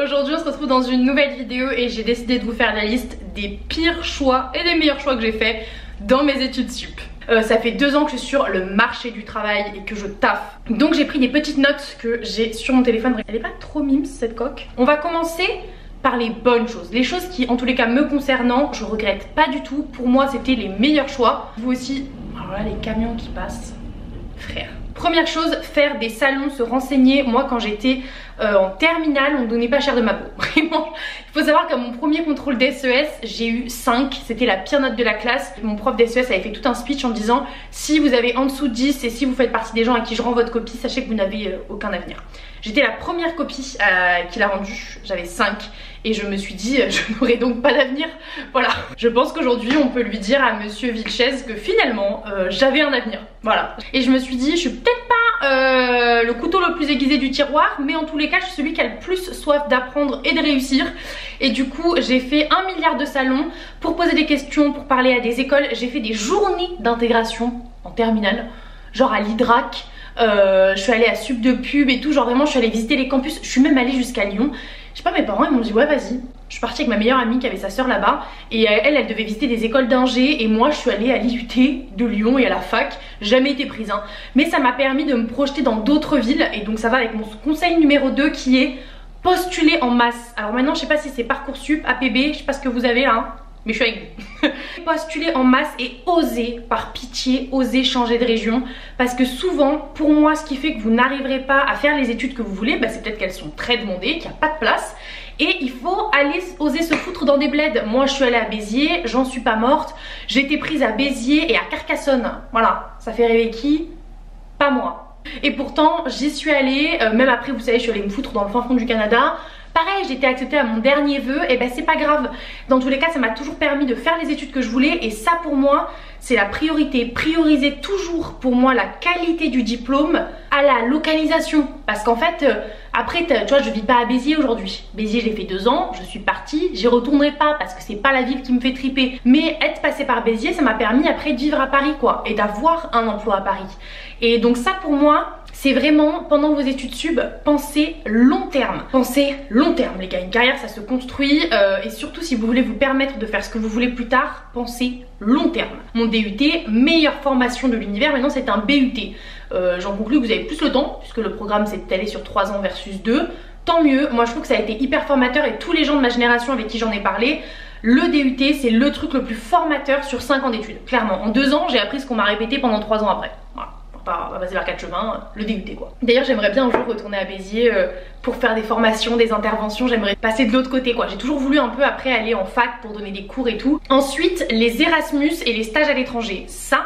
aujourd'hui on se retrouve dans une nouvelle vidéo et j'ai décidé de vous faire la liste des pires choix et des meilleurs choix que j'ai fait dans mes études sup. Ça fait 2 ans que je suis sur le marché du travail et que je taffe. Donc j'ai pris des petites notes que j'ai sur mon téléphone. Elle est pas trop mimes cette coque. On va commencer par les bonnes choses. Les choses qui en tous les cas me concernant, je regrette pas du tout. Pour moi c'était les meilleurs choix. Vous aussi, alors là les camions qui passent, frère. Première chose, faire des salons, se renseigner. Moi quand j'étais en terminale, on me donnait pas cher de ma peau. Vraiment, il faut savoir qu'à mon premier contrôle d'SES, j'ai eu 5. C'était la pire note de la classe. Mon prof d'SES avait fait tout un speech en me disant si vous avez en dessous de 10 et si vous faites partie des gens à qui je rends votre copie, sachez que vous n'avez aucun avenir. J'étais la première copie qu'il a rendue, j'avais 5. Et je me suis dit, je n'aurai donc pas d'avenir. Voilà. Je pense qu'aujourd'hui, on peut lui dire à monsieur Vilches que finalement, j'avais un avenir. Voilà. Et je me suis dit, je suis peut-être pas le couteau le plus aiguisé du tiroir, mais en tous les cas, je suis celui qui a le plus soif d'apprendre et de réussir. Et du coup, j'ai fait 1 milliard de salons pour poser des questions, pour parler à des écoles. J'ai fait des journées d'intégration en terminale, genre à l'Hydrac. Je suis allée à Sup de Pub et tout, genre vraiment je suis allée visiter les campus. Je suis même allée jusqu'à Lyon. Je sais pas, mes parents ils m'ont dit ouais vas-y. Je suis partie avec ma meilleure amie qui avait sa soeur là-bas et elle devait visiter des écoles d'ingé et moi je suis allée à l'IUT de Lyon et à la fac. Jamais été prise hein. Mais ça m'a permis de me projeter dans d'autres villes et donc ça va avec mon conseil numéro 2 qui est postuler en masse. Alors maintenant je sais pas si c'est Parcoursup, APB, je sais pas ce que vous avez là hein. Mais je suis avec vous. Postuler en masse et oser, par pitié, oser changer de région. Parce que souvent, pour moi, ce qui fait que vous n'arriverez pas à faire les études que vous voulez, bah, c'est peut-être qu'elles sont très demandées, qu'il n'y a pas de place. Et il faut aller oser se foutre dans des bleds. Moi, je suis allée à Béziers, j'en suis pas morte. J'ai été prise à Béziers et à Carcassonne. Voilà, ça fait rêver qui? Pas moi. Et pourtant, j'y suis allée, même après, vous savez, je suis allée me foutre dans le fin fond du Canada. Pareil, j'ai été acceptée à mon dernier vœu, et ben c'est pas grave. Dans tous les cas, ça m'a toujours permis de faire les études que je voulais et ça pour moi, c'est la priorité. Prioriser toujours pour moi la qualité du diplôme à la localisation. Parce qu'en fait, après, tu vois, je vis pas à Béziers aujourd'hui. Béziers, j'ai fait 2 ans, je suis partie, j'y retournerai pas parce que c'est pas la ville qui me fait triper. Mais être passée par Béziers, ça m'a permis après de vivre à Paris quoi, et d'avoir un emploi à Paris. Et donc ça pour moi, c'est vraiment, pendant vos études sub, pensez long terme. Pensez long terme les gars, une carrière ça se construit et surtout si vous voulez vous permettre de faire ce que vous voulez plus tard, pensez long terme. Mon DUT, meilleure formation de l'univers, maintenant c'est un BUT. J'en conclus que vous avez plus le temps, puisque le programme s'est étalé sur 3 ans versus 2. Tant mieux, moi je trouve que ça a été hyper formateur et tous les gens de ma génération avec qui j'en ai parlé, le DUT c'est le truc le plus formateur sur 5 ans d'études. Clairement, en 2 ans j'ai appris ce qu'on m'a répété pendant 3 ans après. Voilà. On va passer vers 4 chemins, le DUT quoi. D'ailleurs j'aimerais bien un jour retourner à Béziers pour faire des formations, des interventions, j'aimerais passer de l'autre côté quoi. J'ai toujours voulu un peu après aller en fac pour donner des cours et tout. Ensuite les Erasmus et les stages à l'étranger, ça.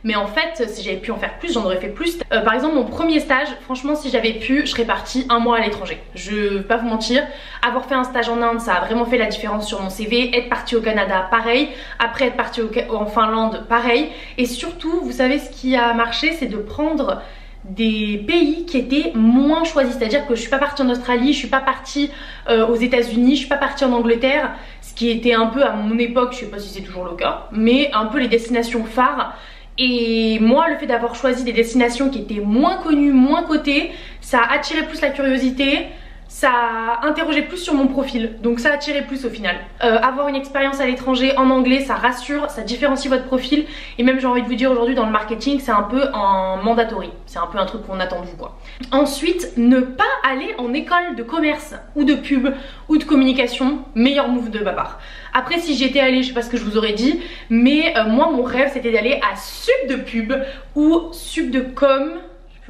Mais en fait, si j'avais pu en faire plus, j'en aurais fait plus. Par exemple, mon premier stage, franchement, si j'avais pu, je serais partie 1 mois à l'étranger. Je vais pas vous mentir, avoir fait un stage en Inde, ça a vraiment fait la différence sur mon CV. Être partie au Canada, pareil. Après, être partie en Finlande, pareil. Et surtout, vous savez, ce qui a marché, c'est de prendre des pays qui étaient moins choisis. C'est-à-dire que je suis pas partie en Australie, je suis pas partie aux États-Unis, je suis pas partie en Angleterre. Ce qui était un peu à mon époque, je sais pas si c'est toujours le cas, mais un peu les destinations phares. Et moi, le fait d'avoir choisi des destinations qui étaient moins connues, moins cotées, ça a attiré plus la curiosité, ça a interrogé plus sur mon profil, donc ça a attiré plus au final. Avoir une expérience à l'étranger en anglais, ça rassure, ça différencie votre profil, et même j'ai envie de vous dire aujourd'hui dans le marketing, c'est un peu un mandatory, c'est un peu un truc qu'on attend de vous quoi. Ensuite, ne pas aller en école de commerce ou de pub ou de communication, meilleur move de ma part. Après si j'y étais allée, je sais pas ce que je vous aurais dit, mais moi mon rêve c'était d'aller à Sup de Pub ou Sup de Com.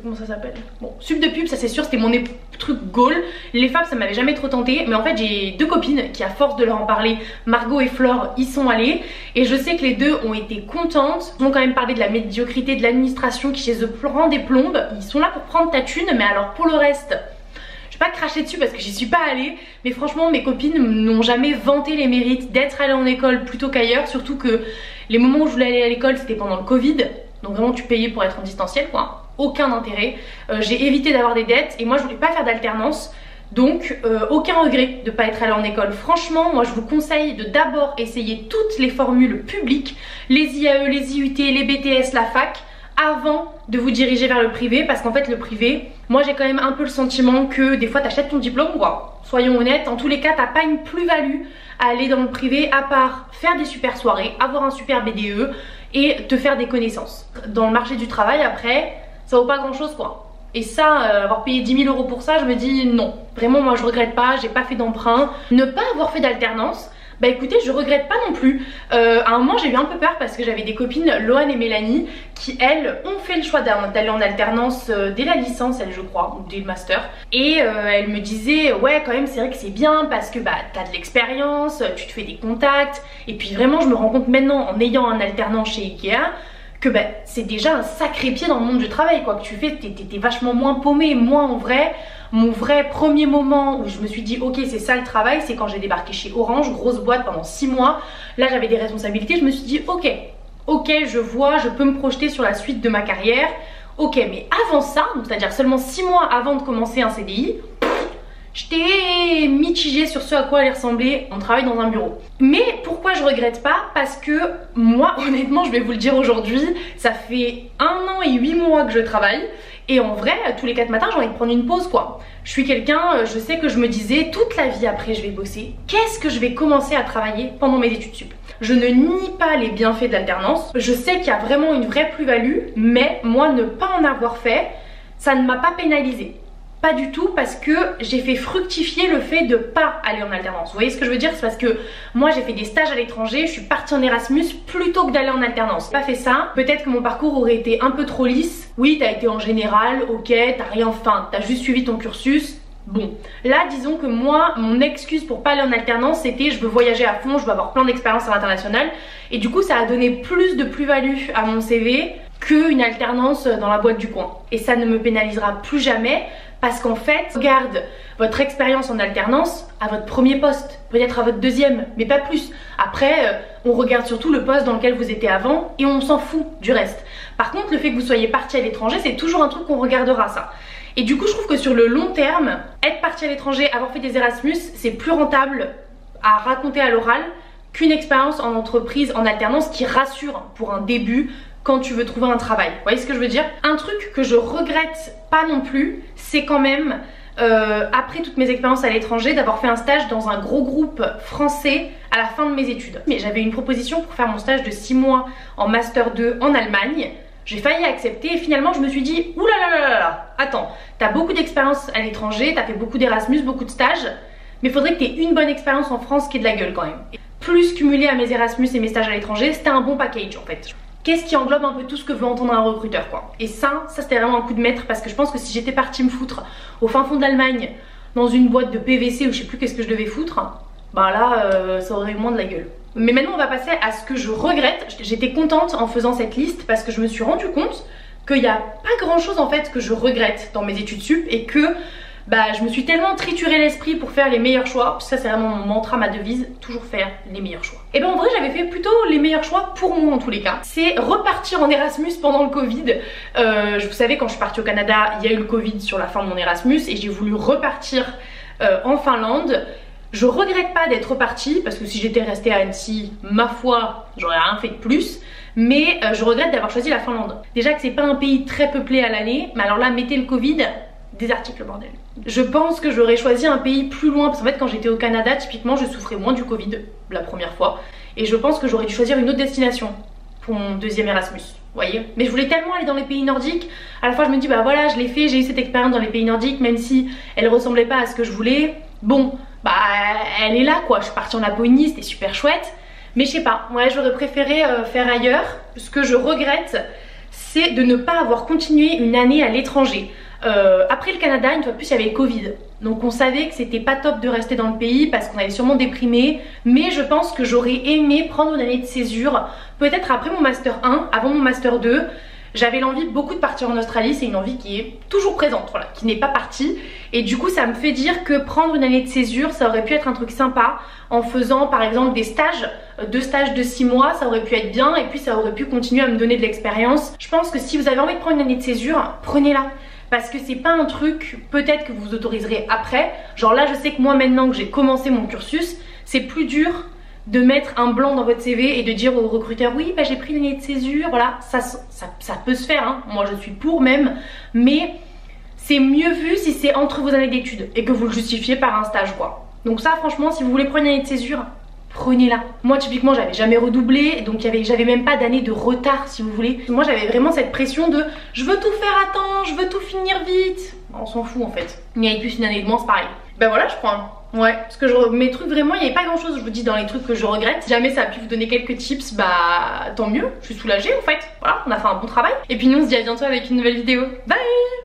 Comment ça s'appelle? Bon, Sup de Pub, ça c'est sûr, c'était mon truc goal. Les femmes, ça m'avait jamais trop tenté, mais en fait j'ai 2 copines qui, à force de leur en parler, Margot et Flore, y sont allées. Et je sais que les 2 ont été contentes. Ils ont quand même parlé de la médiocrité de l'administration qui chez eux prend des plombes. Ils sont là pour prendre ta thune, mais alors pour le reste, je vais pas cracher dessus parce que j'y suis pas allée. Mais franchement, mes copines n'ont jamais vanté les mérites d'être allées en école plutôt qu'ailleurs. Surtout que les moments où je voulais aller à l'école, c'était pendant le Covid. Donc vraiment, tu payais pour être en distanciel quoi. Aucun intérêt. J'ai évité d'avoir des dettes et moi je voulais pas faire d'alternance. Donc aucun regret de pas être allée en école. Franchement, moi je vous conseille de d'abord essayer toutes les formules publiques, les IAE, les IUT, les BTS, la fac, avant de vous diriger vers le privé, parce qu'en fait le privé, Moi j'ai quand même un peu le sentiment que des fois t'achètes ton diplôme quoi. Soyons honnêtes, en tous les cas t'as pas une plus-value à aller dans le privé à part faire des super soirées, avoir un super BDE et te faire des connaissances. Dans le marché du travail après, ça vaut pas grand chose quoi. Et ça, avoir payé 10 000 € pour ça, je me dis non. Vraiment moi je regrette pas, j'ai pas fait d'emprunt. Ne pas avoir fait d'alternance, bah écoutez, je regrette pas non plus. À un moment j'ai eu un peu peur parce que j'avais des copines, Loane et Mélanie, qui elles ont fait le choix d'aller en alternance dès la licence, elles je crois, ou dès le master. Et elles me disaient ouais quand même c'est vrai que c'est bien parce que bah t'as de l'expérience, tu te fais des contacts. Et puis vraiment je me rends compte maintenant en ayant un alternant chez Ikea que bah, c'est déjà un sacré pied dans le monde du travail quoi, que tu fais, t'es vachement moins paumé. Moi en vrai, mon vrai premier moment où je me suis dit ok c'est ça le travail, c'est quand j'ai débarqué chez Orange, grosse boîte pendant 6 mois. Là j'avais des responsabilités, je me suis dit ok je vois, je peux me projeter sur la suite de ma carrière. Ok, mais avant ça, c'est à dire seulement 6 mois avant de commencer un CDI, j'étais mitigée sur ce à quoi allait ressembler mon travail dans un bureau. Mais pourquoi je regrette pas? Parce que moi honnêtement je vais vous le dire aujourd'hui, ça fait 1 an et 8 mois que je travaille. Et en vrai, tous les 4 matins, j'ai envie de prendre une pause quoi. Je suis quelqu'un, je sais que je me disais toute la vie après je vais bosser. Qu'est-ce que je vais commencer à travailler pendant mes études sup? Je ne nie pas les bienfaits de l'alternance. Je sais qu'il y a vraiment une vraie plus-value, mais moi ne pas en avoir fait, ça ne m'a pas pénalisée. Pas du tout, parce que j'ai fait fructifier le fait de pas aller en alternance. Vous voyez ce que je veux dire? C'est parce que moi j'ai fait des stages à l'étranger, je suis partie en Erasmus plutôt que d'aller en alternance. J'ai pas fait ça, peut-être que mon parcours aurait été un peu trop lisse. Oui, t'as été en général, ok, t'as rien, enfin, t'as juste suivi ton cursus. Bon, là disons que moi, mon excuse pour pas aller en alternance c'était je veux voyager à fond, je veux avoir plein d'expériences à l'international. Et du coup ça a donné plus de plus-value à mon CV qu'une alternance dans la boîte du coin. Et ça ne me pénalisera plus jamais. Parce qu'en fait, regarde votre expérience en alternance à votre premier poste, peut-être à votre deuxième, mais pas plus. Après, on regarde surtout le poste dans lequel vous étiez avant et on s'en fout du reste. Par contre, le fait que vous soyez parti à l'étranger, c'est toujours un truc qu'on regardera ça. Et du coup, je trouve que sur le long terme, être parti à l'étranger, avoir fait des Erasmus, c'est plus rentable à raconter à l'oral qu'une expérience en entreprise en alternance qui rassure pour un début quand tu veux trouver un travail. Vous voyez ce que je veux dire? Un truc que je regrette pas non plus, c'est quand même, après toutes mes expériences à l'étranger, d'avoir fait un stage dans un gros groupe français à la fin de mes études. Mais j'avais une proposition pour faire mon stage de 6 mois en Master 2 en Allemagne. J'ai failli accepter et finalement je me suis dit oulala, attends, t'as beaucoup d'expérience à l'étranger, t'as fait beaucoup d'Erasmus, beaucoup de stages, mais il faudrait que t'aies une bonne expérience en France qui ait de la gueule quand même. Et plus cumulé à mes Erasmus et mes stages à l'étranger, c'était un bon package en fait. Qu'est-ce qui englobe un peu tout ce que veut entendre un recruteur quoi. Et ça c'était vraiment un coup de maître parce que je pense que si j'étais partie me foutre au fin fond d'Allemagne dans une boîte de PVC ou je sais plus qu'est-ce que je devais foutre, bah là ça aurait eu moins de la gueule. Mais maintenant on va passer à ce que je regrette. J'étais contente en faisant cette liste parce que je me suis rendu compte qu'il n'y a pas grand chose en fait que je regrette dans mes études sup et que bah je me suis tellement trituré l'esprit pour faire les meilleurs choix. Ça c'est vraiment mon mantra, ma devise, toujours faire les meilleurs choix. Et ben en vrai j'avais fait plutôt les meilleurs choix pour moi en tous les cas. C'est repartir en Erasmus pendant le Covid. Vous savez quand je suis partie au Canada, il y a eu le Covid sur la fin de mon Erasmus et j'ai voulu repartir en Finlande. Je regrette pas d'être repartie parce que si j'étais restée à Annecy, ma foi, j'aurais rien fait de plus. Mais je regrette d'avoir choisi la Finlande. Déjà que c'est pas un pays très peuplé à l'année, mais alors là mettez le Covid, des articles bordel. Je pense que j'aurais choisi un pays plus loin parce qu'en fait quand j'étais au Canada typiquement je souffrais moins du Covid la première fois et je pense que j'aurais dû choisir une autre destination pour mon deuxième Erasmus, vous voyez. Mais je voulais tellement aller dans les pays nordiques, à la fois je me dis bah voilà je l'ai fait, j'ai eu cette expérience dans les pays nordiques même si elle ressemblait pas à ce que je voulais. Bon bah elle est là quoi, je suis partie en Laponie, c'était super chouette. Mais je sais pas, ouais j'aurais préféré faire ailleurs. Ce que je regrette c'est de ne pas avoir continué une année à l'étranger. Après le Canada, une fois de plus, il y avait Covid. Donc on savait que c'était pas top de rester dans le pays parce qu'on allait sûrement déprimer. Mais je pense que j'aurais aimé prendre une année de césure. Peut-être après mon Master 1, avant mon Master 2. J'avais l'envie beaucoup de partir en Australie, c'est une envie qui est toujours présente, voilà, qui n'est pas partie. Et du coup ça me fait dire que prendre une année de césure, ça aurait pu être un truc sympa en faisant par exemple des stages, 2 stages de 6 mois, ça aurait pu être bien et puis ça aurait pu continuer à me donner de l'expérience. Je pense que si vous avez envie de prendre une année de césure, prenez-la. Parce que c'est pas un truc peut-être que vous autoriserez après. Genre là je sais que moi maintenant que j'ai commencé mon cursus, c'est plus dur de mettre un blanc dans votre CV et de dire au recruteur oui bah j'ai pris l'année de césure, voilà, ça peut se faire hein. Moi je suis pour même, mais c'est mieux vu si c'est entre vos années d'études et que vous le justifiez par un stage quoi. Donc ça franchement, si vous voulez prendre une année de césure, prenez-la. Moi typiquement j'avais jamais redoublé, donc j'avais même pas d'année de retard si vous voulez. Moi j'avais vraiment cette pression de je veux tout faire à temps, je veux tout finir vite. On s'en fout en fait. Il y avait plus une année de moins, c'est pareil. Ben voilà, je prends. Ouais, parce que mes trucs vraiment, il n'y avait pas grand chose, je vous dis, dans les trucs que je regrette. Si jamais ça a pu vous donner quelques tips, bah tant mieux, je suis soulagée en fait. Voilà, on a fait un bon travail. Et puis nous on se dit à bientôt avec une nouvelle vidéo. Bye!